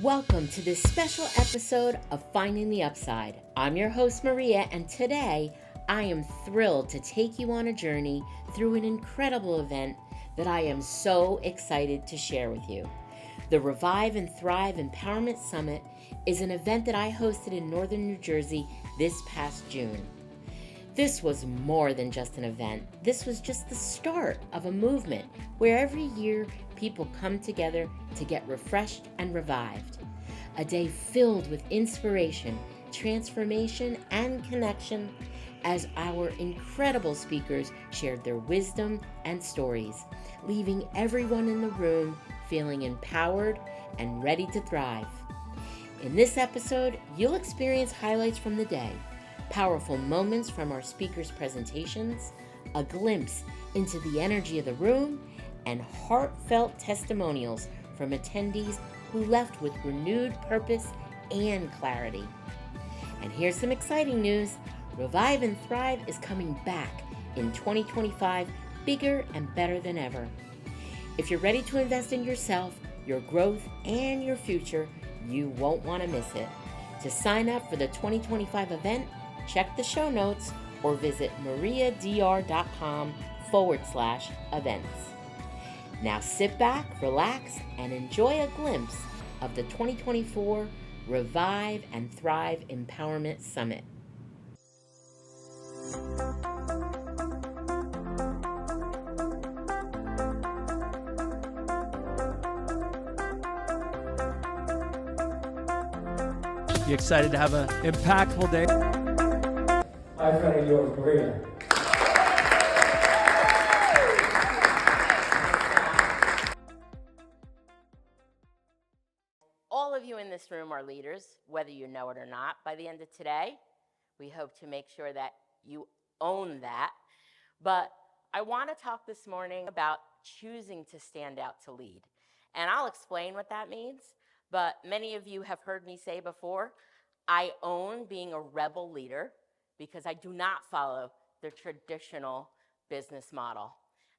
Welcome to this special episode of Finding the Upside. I'm your host, Maria, and today I am thrilled to take you on a journey through an incredible event that I am so excited to share with you. The Revive and Thrive Empowerment Summit is an event that I hosted in Northern New Jersey this past June. This was more than just an event. This was just the start of a movement where every year people come together to get refreshed and revived. A day filled with inspiration, transformation, and connection as our incredible speakers shared their wisdom and stories, leaving everyone in the room feeling empowered and ready to thrive. In this episode, you'll experience highlights from the day, powerful moments from our speakers' presentations, a glimpse into the energy of the room, and heartfelt testimonials from attendees who left with renewed purpose and clarity. And here's some exciting news. Revive and Thrive is coming back in 2025, bigger and better than ever. If you're ready to invest in yourself, your growth, and your future, you won't want to miss it. To sign up for the 2025 event, check the show notes or visit mariadr.com/events. Now sit back, relax, and enjoy a glimpse of the 2024 Revive and Thrive Empowerment Summit. You excited to have an impactful day? My friend of yours, Maria. All of you in this room are leaders, whether you know it or not. By the end of today, we hope to make sure that you own that. But I want to talk this morning about choosing to stand out to lead. And I'll explain what that means. But many of you have heard me say before, I own being a rebel leader because I do not follow the traditional business model.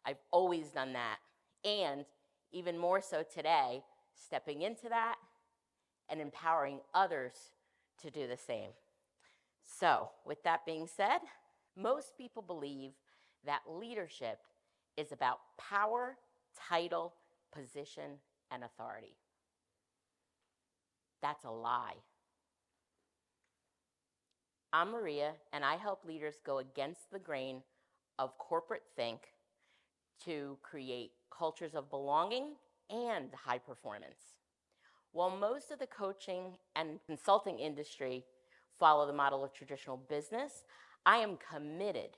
I've always done that. And even more so today, stepping into that and empowering others to do the same. So, with that being said, most people believe that leadership is about power, title, position, and authority. That's a lie. I'm Maria, and I help leaders go against the grain of corporate think to create cultures of belonging and high performance. While most of the coaching and consulting industry follow the model of traditional business, I am committed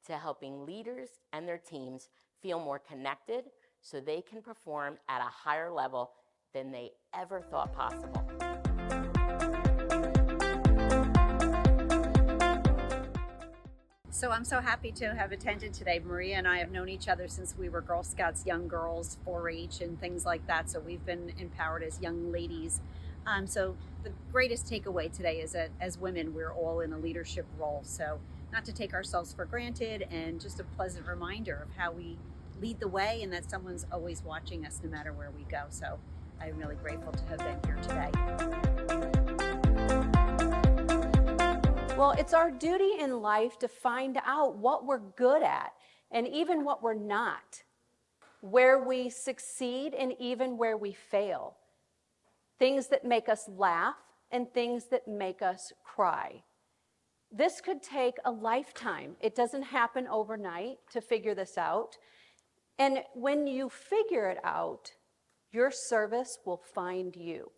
to helping leaders and their teams feel more connected so they can perform at a higher level than they ever thought possible. So I'm so happy to have attended today. Maria and I have known each other since we were Girl Scouts, young girls, 4-H and things like that. So we've been empowered as young ladies. So the greatest takeaway today is that as women, we're all in a leadership role. So not to take ourselves for granted, and just a pleasant reminder of how we lead the way and that someone's always watching us no matter where we go. So I'm really grateful to have been here today. Well, it's our duty in life to find out what we're good at and even what we're not, where we succeed and even where we fail, things that make us laugh and things that make us cry. This could take a lifetime. It doesn't happen overnight to figure this out. And when you figure it out, your service will find you.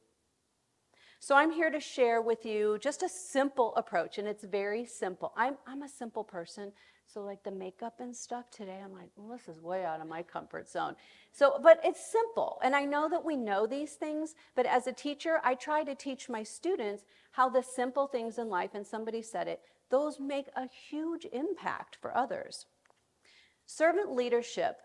So I'm here to share with you just a simple approach, and it's very simple. I'm a simple person, so like the makeup and stuff today, I'm like, well, this is way out of my comfort zone. But it's simple, and I know that we know these things, but as a teacher, I try to teach my students how the simple things in life, and somebody said it, those make a huge impact for others. Servant leadership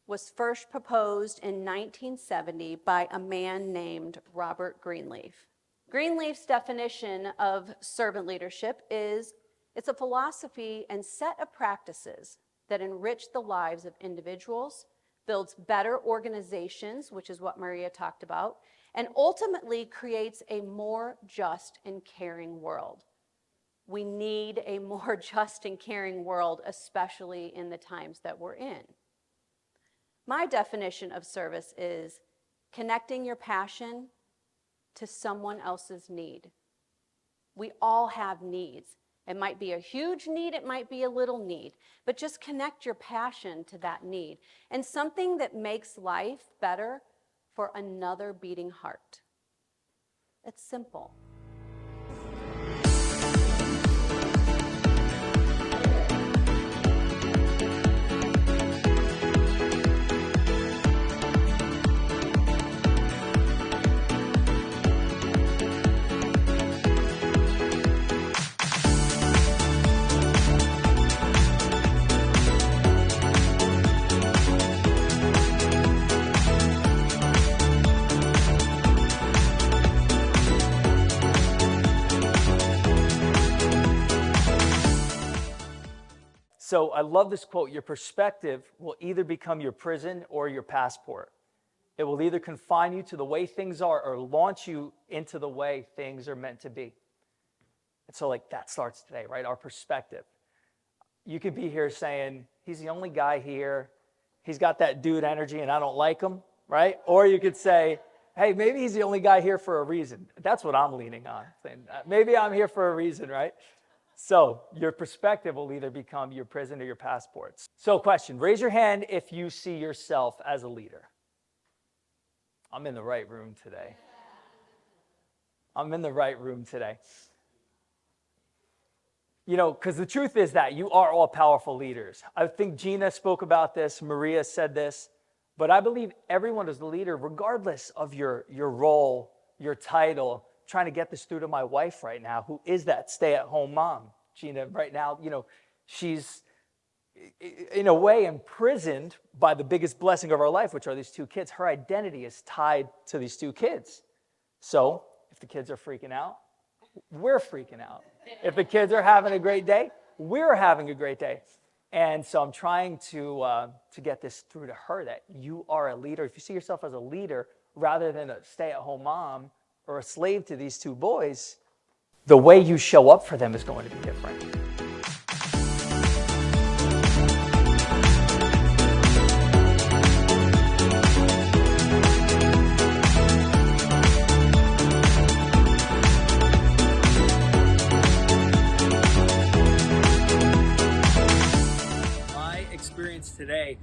was first proposed in 1970 by a man named Robert Greenleaf. Greenleaf's definition of servant leadership is it's a philosophy and set of practices that enrich the lives of individuals, builds better organizations, which is what Maria talked about, and ultimately creates a more just and caring world. We need a more just and caring world, especially in the times that we're in. My definition of service is connecting your passion to someone else's need. We all have needs. It might be a huge need, it might be a little need, but just connect your passion to that need and something that makes life better for another beating heart. It's simple. So I love this quote: your perspective will either become your prison or your passport. It will either confine you to the way things are or launch you into the way things are meant to be. And so that starts today, right? Our perspective. You could be here saying, he's the only guy here. He's got that dude energy and I don't like him, right? Or you could say, hey, maybe he's the only guy here for a reason. That's what I'm leaning on. Saying, maybe I'm here for a reason, right? So your perspective will either become your prison or your passports. So question, raise your hand if you see yourself as a leader. I'm in the right room today. I'm in the right room today. You know, because the truth is that you are all powerful leaders. I think Gina spoke about this, Maria said this, but I believe everyone is the leader regardless of your role, your title. Trying to get this through to my wife right now, who is that stay-at-home mom. Gina, right now, she's in a way imprisoned by the biggest blessing of our life, which are these two kids. Her identity is tied to these two kids. So if the kids are freaking out, we're freaking out. If the kids are having a great day, we're having a great day. And so I'm trying to get this through to her that you are a leader. If you see yourself as a leader rather than a stay-at-home mom or a slave to these two boys, the way you show up for them is going to be different. My experience today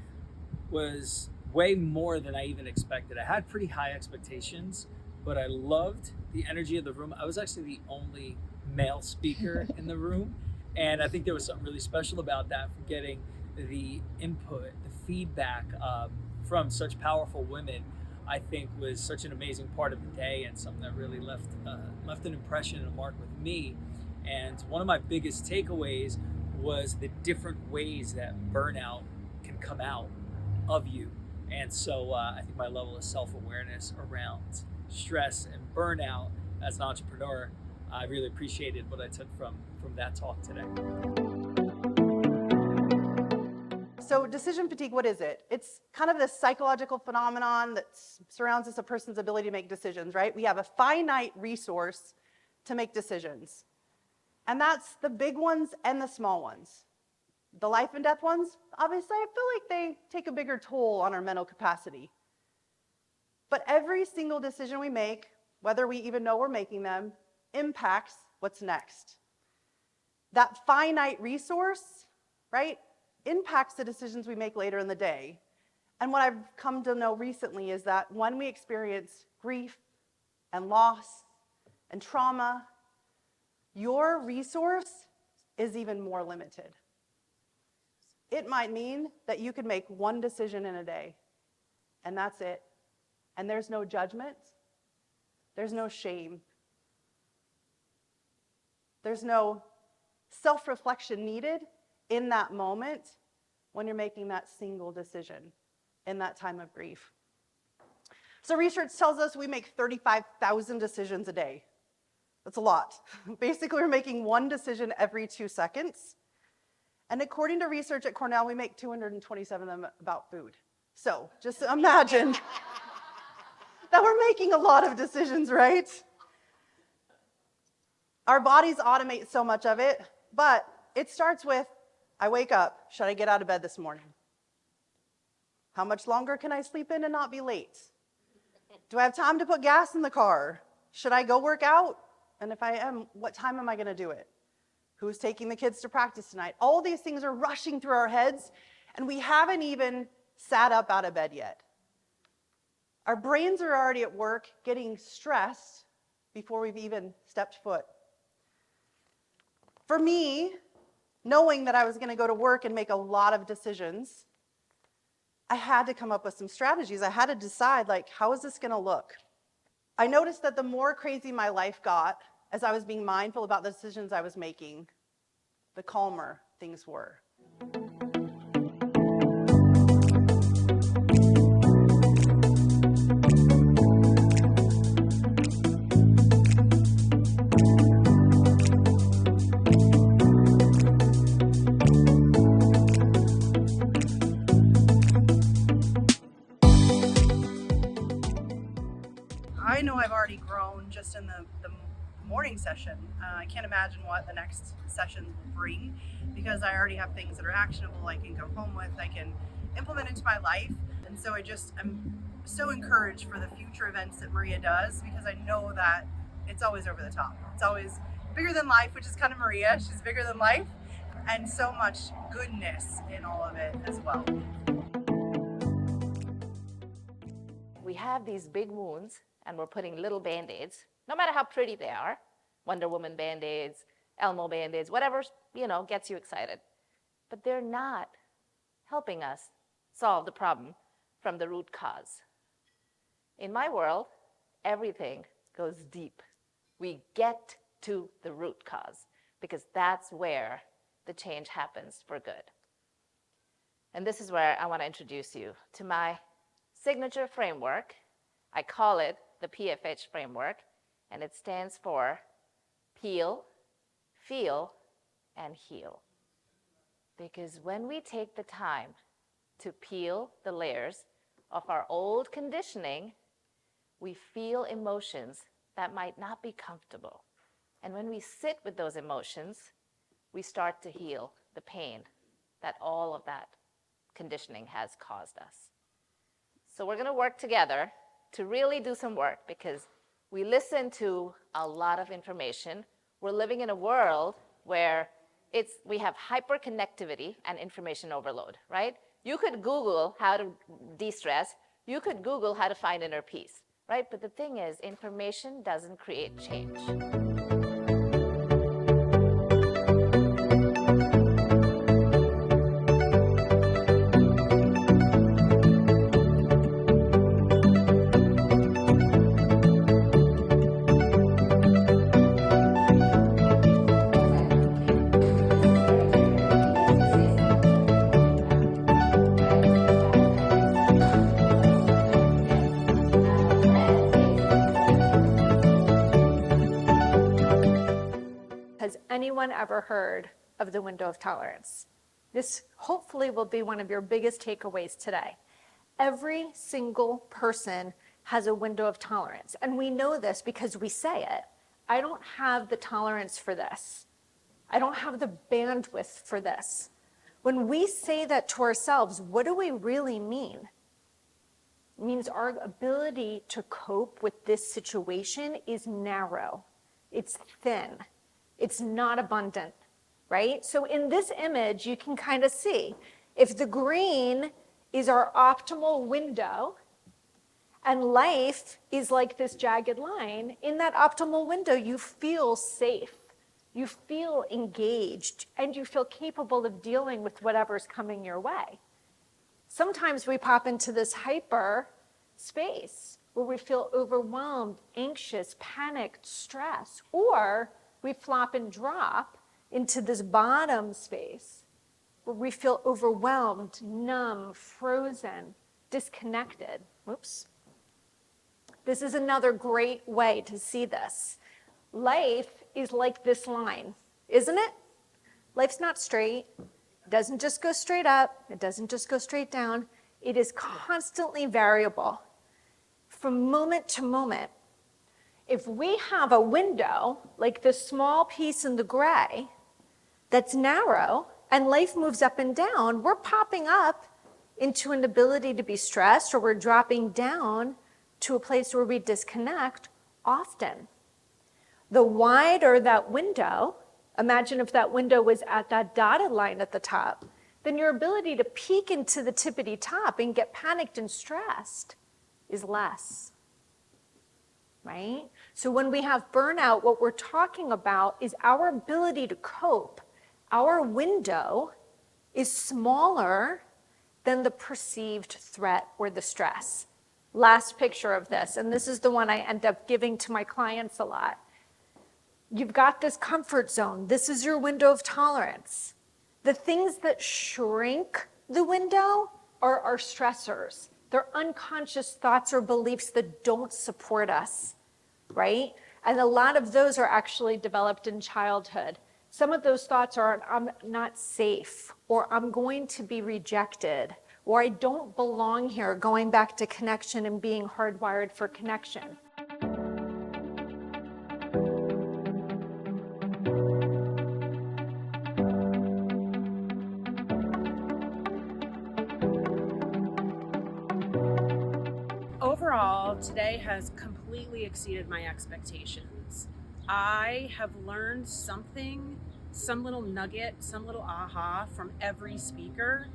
was way more than I even expected. I had pretty high expectations, but I loved the energy of the room. I was actually the only male speaker in the room, and I think there was something really special about that, from getting the input, the feedback from such powerful women. I think was such an amazing part of the day, and something that really left an impression and a mark with me. And one of my biggest takeaways was the different ways that burnout can come out of you. And so I think my level of self-awareness around stress and burnout as an entrepreneur, I really appreciated what I took from that talk today. So decision fatigue, what is it? It's kind of this psychological phenomenon that surrounds us, a person's ability to make decisions, right? We have a finite resource to make decisions. And that's the big ones and the small ones. The life and death ones, obviously, I feel like they take a bigger toll on our mental capacity. But every single decision we make, whether we even know we're making them, impacts what's next. That finite resource, right, impacts the decisions we make later in the day. And what I've come to know recently is that when we experience grief and loss and trauma, your resource is even more limited. It might mean that you could make one decision in a day, and that's it. And there's no judgment. There's no shame. There's no self-reflection needed in that moment when you're making that single decision in that time of grief. So research tells us we make 35,000 decisions a day. That's a lot. Basically, we're making one decision every 2 seconds. And according to research at Cornell, we make 227 of them about food. So just imagine that we're making a lot of decisions, right? Our bodies automate so much of it, but it starts with, I wake up, should I get out of bed this morning? How much longer can I sleep in and not be late? Do I have time to put gas in the car? Should I go work out? And if I am, what time am I going to do it? Who's taking the kids to practice tonight? All these things are rushing through our heads, and we haven't even sat up out of bed yet. Our brains are already at work getting stressed before we've even stepped foot. For me, knowing that I was going to go to work and make a lot of decisions, I had to come up with some strategies. I had to decide, like, how is this going to look? I noticed that the more crazy my life got, as I was being mindful about the decisions I was making, the calmer things were. I know I've already grown just in the morning session. I can't imagine what the next session will bring, because I already have things that are actionable I can go home with, I can implement into my life. And so I'm so encouraged for the future events that Maria does, because I know that it's always over the top. It's always bigger than life, which is kind of Maria. She's bigger than life, and so much goodness in all of it as well. We have these big wounds and we're putting little Band-Aids, no matter how pretty they are, Wonder Woman Band-Aids, Elmo Band-Aids, whatever, gets you excited. But they're not helping us solve the problem from the root cause. In my world, everything goes deep. We get to the root cause, because that's where the change happens for good. And this is where I want to introduce you to my signature framework. I call it the PFH framework, and it stands for peel, feel, and heal. Because when we take the time to peel the layers of our old conditioning, we feel emotions that might not be comfortable. And when we sit with those emotions, we start to heal the pain that all of that conditioning has caused us. So we're going to work together to really do some work, because we listen to a lot of information. We're living in a world where we have hyperconnectivity and information overload, right? You could Google how to de-stress. You could Google how to find inner peace, right? But the thing is, information doesn't create change. Has anyone ever heard of the window of tolerance? This hopefully will be one of your biggest takeaways today. Every single person has a window of tolerance, and we know this because we say it. I don't have the tolerance for this. I don't have the bandwidth for this. When we say that to ourselves, what do we really mean? It means our ability to cope with this situation is narrow. It's thin. It's not abundant, right? So in this image, you can kind of see, if the green is our optimal window and life is like this jagged line, in that optimal window, you feel safe, you feel engaged, and you feel capable of dealing with whatever's coming your way. Sometimes we pop into this hyper space where we feel overwhelmed, anxious, panicked, stressed, or we flop and drop into this bottom space where we feel overwhelmed, numb, frozen, disconnected. Whoops. This is another great way to see this. Life is like this line, isn't it? Life's not straight. It doesn't just go straight up. It doesn't just go straight down. It is constantly variable. from moment to moment. If we have a window, like this small piece in the gray, that's narrow, and life moves up and down, we're popping up into an ability to be stressed, or we're dropping down to a place where we disconnect often. The wider that window, imagine if that window was at that dotted line at the top, then your ability to peek into the tippity top and get panicked and stressed is less, right? So when we have burnout, what we're talking about is our ability to cope. Our window is smaller than the perceived threat or the stress. Last picture of this, and this is the one I end up giving to my clients a lot. You've got this comfort zone. This is your window of tolerance. The things that shrink the window are our stressors. They're unconscious thoughts or beliefs that don't support us, right? And a lot of those are actually developed in childhood. Some of those thoughts are, I'm not safe, or I'm going to be rejected, or I don't belong here, going back to connection and being hardwired for connection. Overall, today has completely exceeded my expectations. I have learned something, some little nugget, some little aha from every speaker.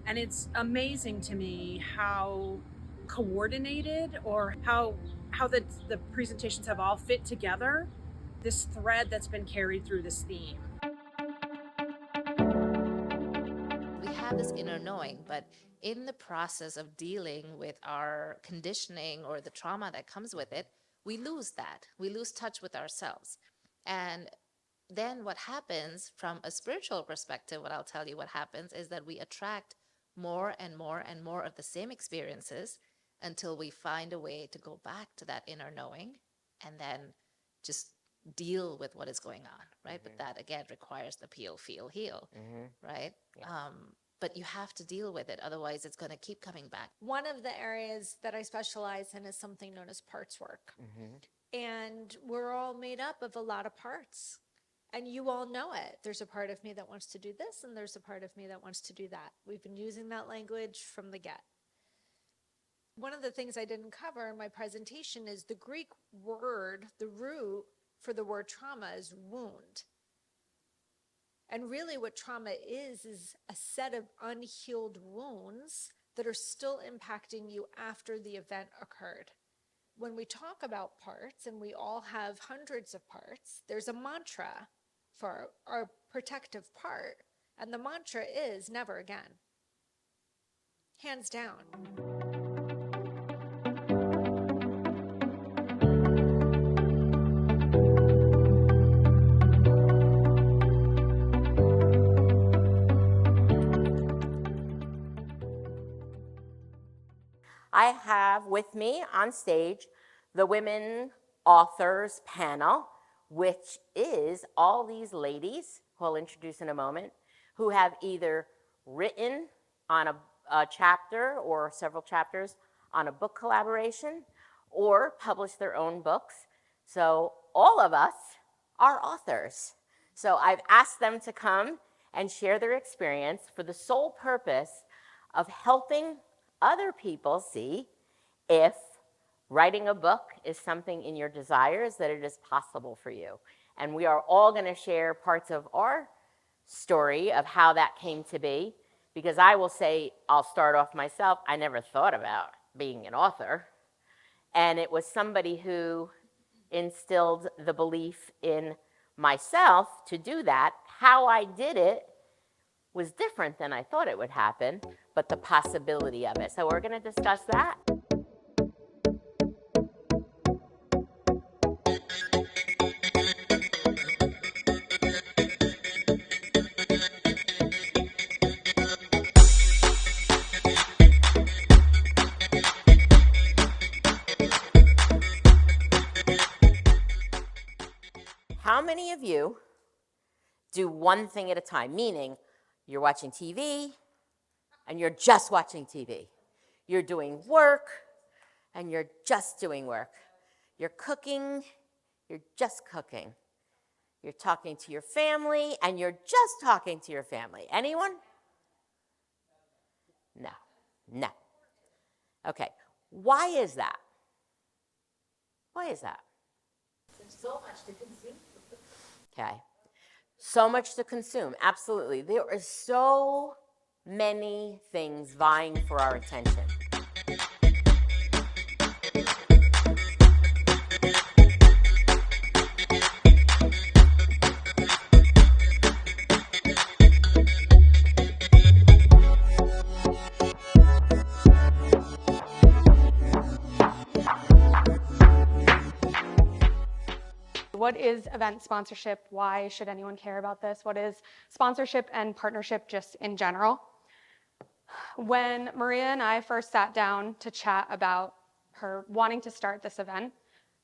And it's amazing to me how coordinated, or how the presentations have all fit together, this thread that's been carried through this theme. We have this inner knowing, but in the process of dealing with our conditioning or the trauma that comes with it, we lose that. We lose touch with ourselves. And then what happens from a spiritual perspective, what I'll tell you what happens is that we attract more and more and more of the same experiences until we find a way to go back to that inner knowing and then just deal with what is going on, right? But that again requires the peel, feel, heal, right? Yeah. But you have to deal with it, otherwise it's going to keep coming back. One of the areas that I specialize in is something known as parts work. And we're all made up of a lot of parts. And you all know it. There's a part of me that wants to do this, and there's a part of me that wants to do that. We've been using that language from the get. One of the things I didn't cover in my presentation is the Greek word, the root for the word trauma is wound. And really what trauma is a set of unhealed wounds that are still impacting you after the event occurred. When we talk about parts, and we all have hundreds of parts, there's a mantra for our protective part. And the mantra is never again. Hands down. I have with me on stage the Women Authors panel, which is all these ladies, who I'll introduce in a moment, who have either written on a chapter or several chapters on a book collaboration, or published their own books. So all of us are authors. So I've asked them to come and share their experience for the sole purpose of helping other people see if writing a book is something in your desires, that it is possible for you. And we are all going to share parts of our story of how that came to be, because I will say, I'll start off myself, I never thought about being an author. And it was somebody who instilled the belief in myself to do that. How I did it was different than I thought it would happen, but the possibility of it. So we're going to discuss that. How many of you do one thing at a time? Meaning, you're watching TV, and you're just watching TV. You're doing work, and you're just doing work. You're cooking, you're just cooking. You're talking to your family, and you're just talking to your family. Anyone? No, no. Okay, why is that? Why is that? There's so much to consume. Okay, so much to consume, absolutely. There are so many things vying for our attention. What is event sponsorship? Why should anyone care about this? What is sponsorship and partnership just in general? When Maria and I first sat down to chat about her wanting to start this event,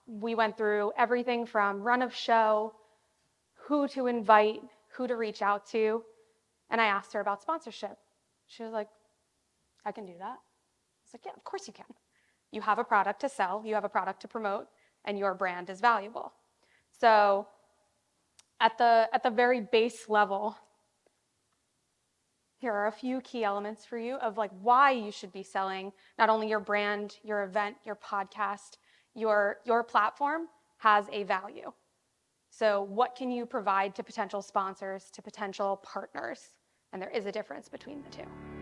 we went through everything from run of show, who to invite, who to reach out to, and I asked her about sponsorship. She was like, I can do that. I was like, yeah, of course you can. You have a product to sell, you have a product to promote, and your brand is valuable. So at the very base level, here are a few key elements for you of like why you should be selling not only your brand, your event, your podcast, your platform has a value. So what can you provide to potential sponsors, to potential partners? And there is a difference between the two.